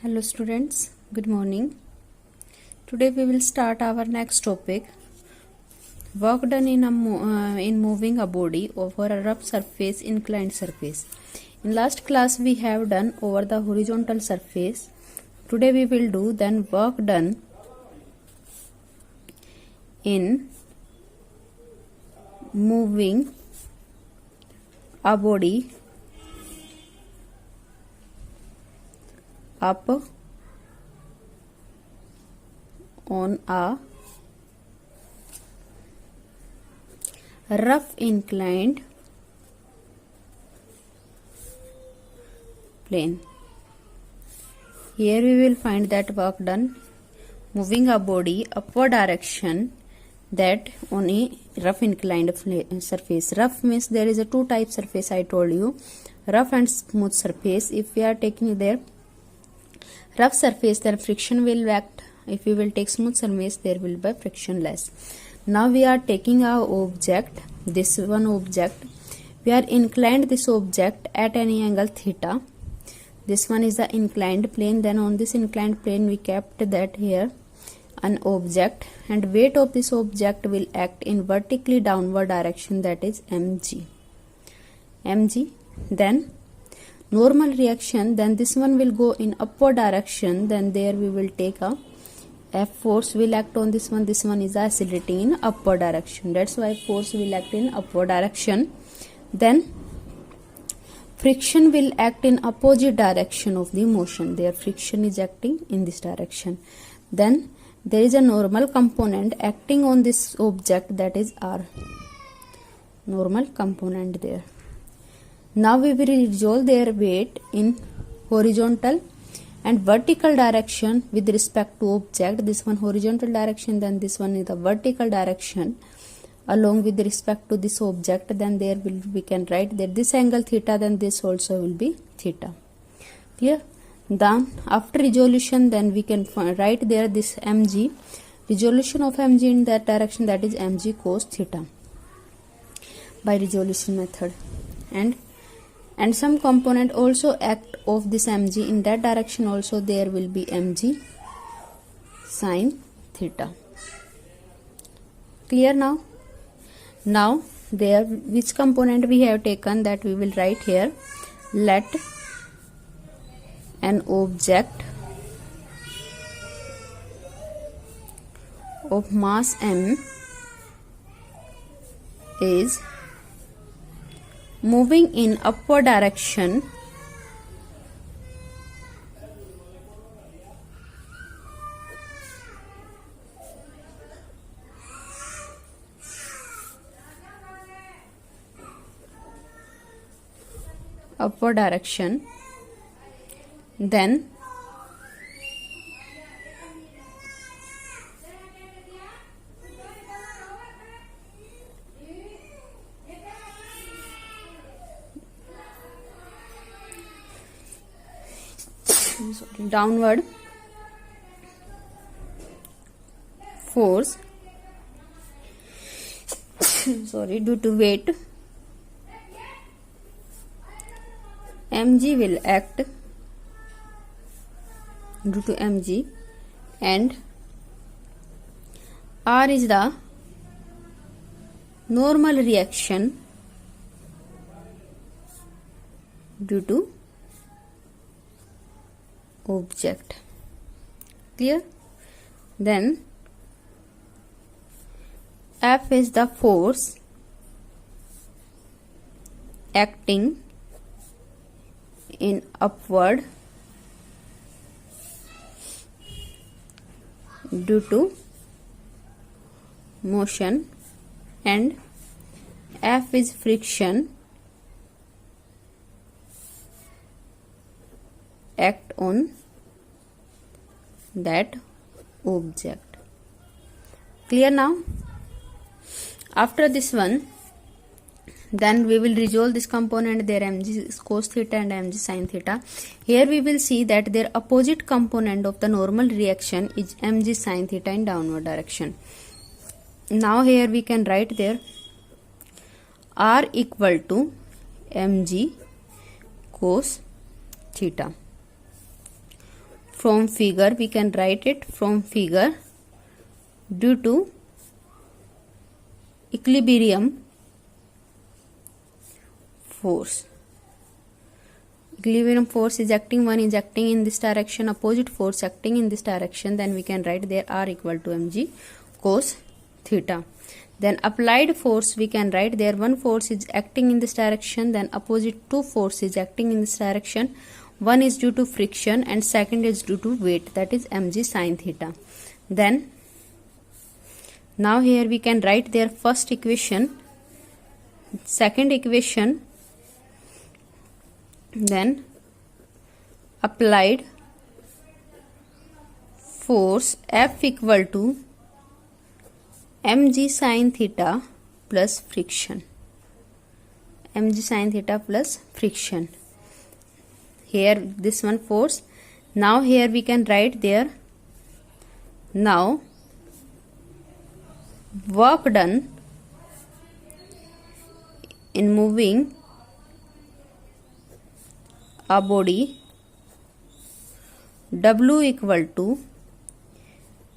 Hello students, good morning. Today we will start our next topic. Work done in moving a body over a rough surface, inclined surface. In last class we have done over the horizontal surface. Today we will do then work done in moving a body up on a rough inclined plane. Here we will find that work done moving a body upward direction, that on a rough inclined surface. Rough means there is a two type surface, I told you, rough and smooth surface. If we are taking there rough surface, then friction will act. If we will take smooth surface, there will be frictionless. Now we are taking our object, this one object, we are inclined this object at any angle theta. This one is the inclined plane. Then on this inclined plane we kept that here an object, and weight of this object will act in vertically downward direction, that is mg. Then normal reaction, then this one will go in upward direction, then there we will take a F force will act on this one. This one is the acidity in upward direction, that's why force will act in upward direction. Then friction will act in opposite direction of the motion, their friction is acting in this direction. Then there is a normal component acting on this object, that is R, normal component there. Now we will resolve their weight in horizontal and vertical direction with respect to object. This one horizontal direction, then this one is the vertical direction along with respect to this object. Then there will, we can write that this angle theta, then this also will be theta. Clear? Then after resolution, then we can write there this mg, resolution of mg in that direction, that is mg cos theta by resolution method. And some component also act of this mg in that direction, also there will be mg sin theta. Clear now? Now there which component we have taken, that we will write here. Let an object of mass m is moving in upward direction then downward force due to weight mg will act due to mg, and R is the normal reaction due to object. Clear? Then F is the force acting in upward due to motion, and F is friction act on that object. Clear now? After this one, then we will resolve this component, their mg cos theta and mg sin theta. Here we will see that their opposite component of the normal reaction is mg sin theta in downward direction. Now here we can write there R equal to mg cos theta. from figure, we can write it from figure, due to equilibrium force. Equilibrium force is acting, one is acting in this direction, opposite force acting in this direction, then we can write there R equal to mg cos theta. Then applied force, we can write there one force is acting in this direction, then opposite two force is acting in this direction. One is due to friction and second is due to weight, that is mg sin theta. Then now here we can write their first equation, second equation, then applied force F equal to mg sin theta plus friction, mg sin theta plus friction. Here this one force. Now here we can write there, now work done in moving a body W equal to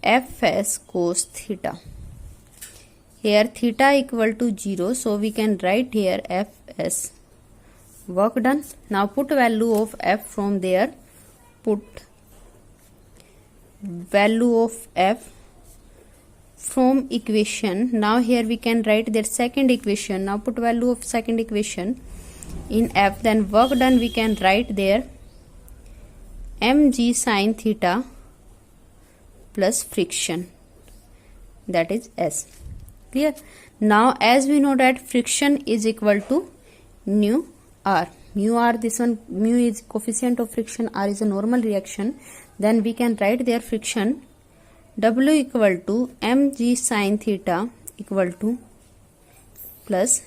Fs cos theta. Here theta equal to 0, so we can write here Fs, work done. Now put value of F from there, put value of F from equation. Now here we can write their second equation. Now put value of second equation in F, then work done we can write there mg sin theta plus friction, that is S. Clear? Now as we know that friction is equal to mu R. Mu R, this one, mu is coefficient of friction, R is a normal reaction. Then we can write their friction W equal to mg sin theta equal to plus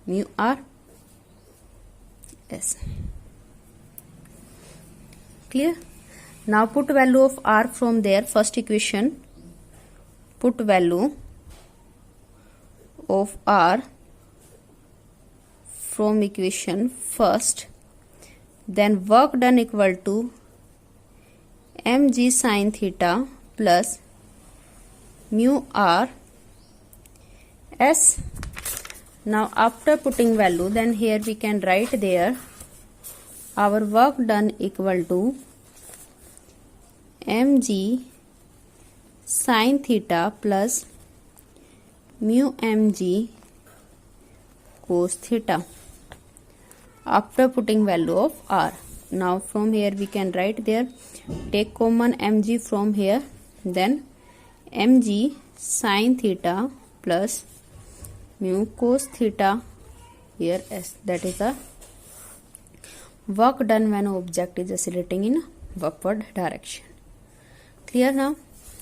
mu R S. Clear? Now put value of R from there, first equation, put value of R from equation first, then work done equal to mg sin theta plus mu R S. Now after putting value, then here we can write there our work done equal to mg sin theta plus mu mg cos theta after putting value of R. Now from here we can write there, take common mg from here, then mg sin theta plus mu cos theta here S, that is the work done when object is oscillating in upward direction. Clear now?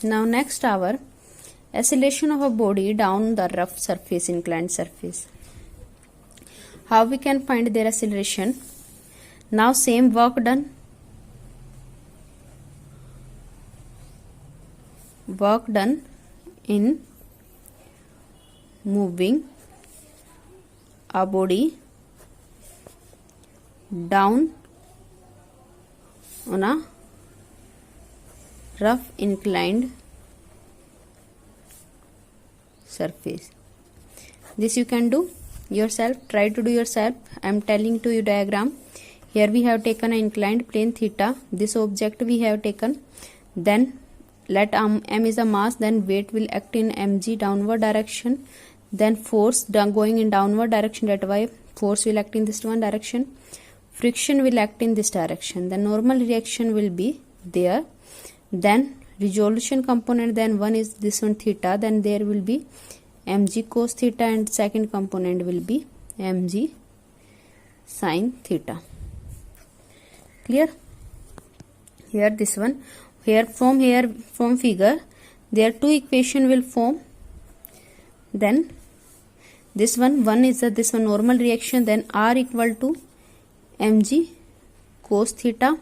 Now next our oscillation of a body down the rough surface, inclined surface. How we can find their acceleration? Now same work done. Work done in moving a body down on a rough inclined surface. This you can do yourself, try to do yourself. I am telling to you diagram. Here we have taken an inclined plane theta, this object we have taken, then let m is a mass, then weight will act in mg downward direction, then force going in downward direction, that why force will act in this one direction, friction will act in this direction, then normal reaction will be there, then resolution component, then one is this one theta, then there will be mg cos theta and second component will be mg sin theta. Clear? Here this one, here from figure there two equation will form, then this one is this one normal reaction, then R equal to mg cos theta,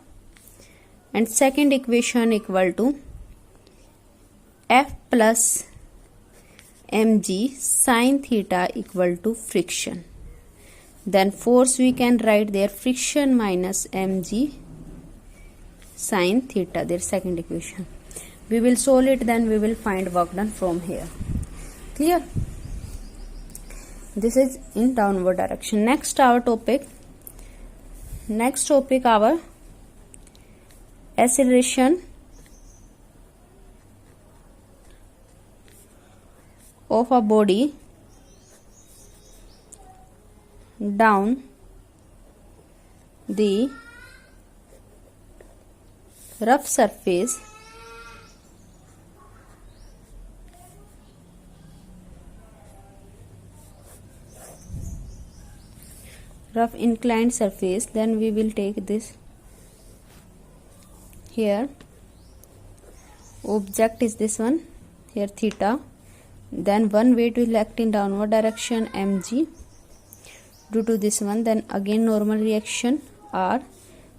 and second equation equal to F plus mg sin theta equal to friction. Then force we can write there friction minus mg sine theta, their second equation. We will solve it, then we will find work done from here. Clear? This is in downward direction. Next topic our acceleration of a body down the rough surface rough inclined surface. Then we will take this here, object is this one here, theta, then one weight will act in downward direction, mg, due to this one. Then again normal reaction r,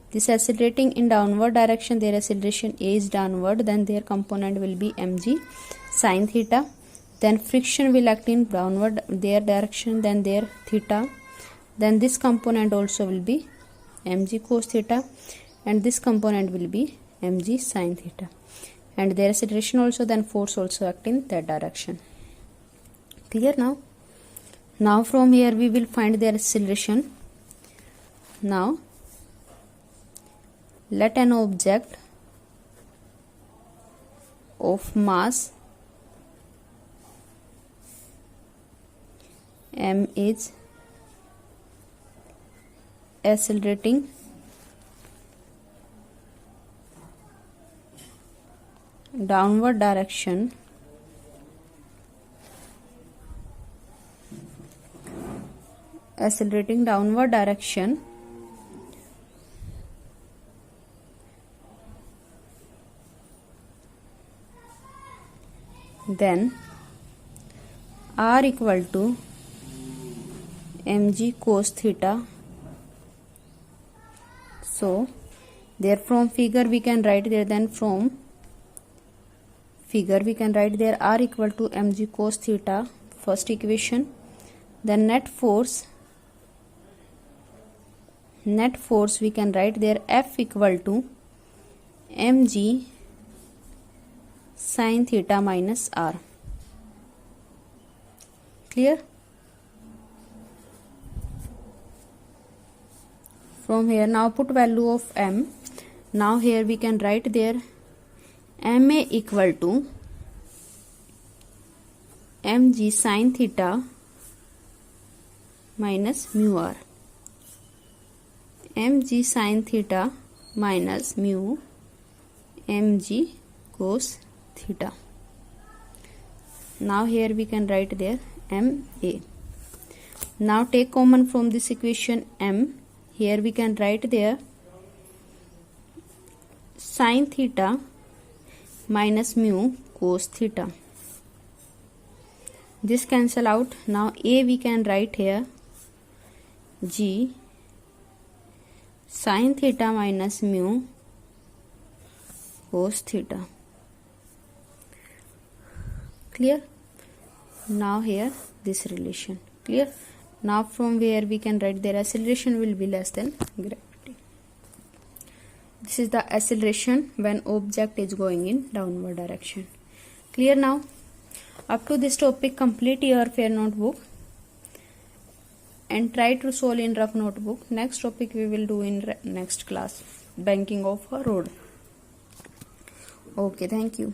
this accelerating in downward direction, their acceleration a is downward, then their component will be mg sine theta. Then friction will act in downward their direction, then their theta, then this component also will be mg cos theta, and this component will be mg sine theta, and their acceleration also, then force also act in that direction. Clear now? Now from here we will find their acceleration. Now let an object of mass m is accelerating downward direction then r equal to mg cos theta. So there from figure we can write there, then from figure we can write there r equal to mg cos theta, first equation. Then net force we can write there F equal to mg sine theta minus r. Clear? From here now put value of m. Now here we can write there ma equal to mg sine theta minus mu r, mg sine theta minus mu mg cos theta. Now here we can write there ma. Now take common from this equation m. Here we can write there sine theta minus mu cos theta. This cancel out. Now a we can write here g sine theta minus mu cos theta. Clear? Now here this relation. Clear? Now from where we can write their acceleration will be less than gravity. This is the acceleration when object is going in downward direction. Clear now? Up to this topic complete your fair notebook and try to solve in rough notebook. Next topic we will do in next class, banking of a road. Okay, thank you.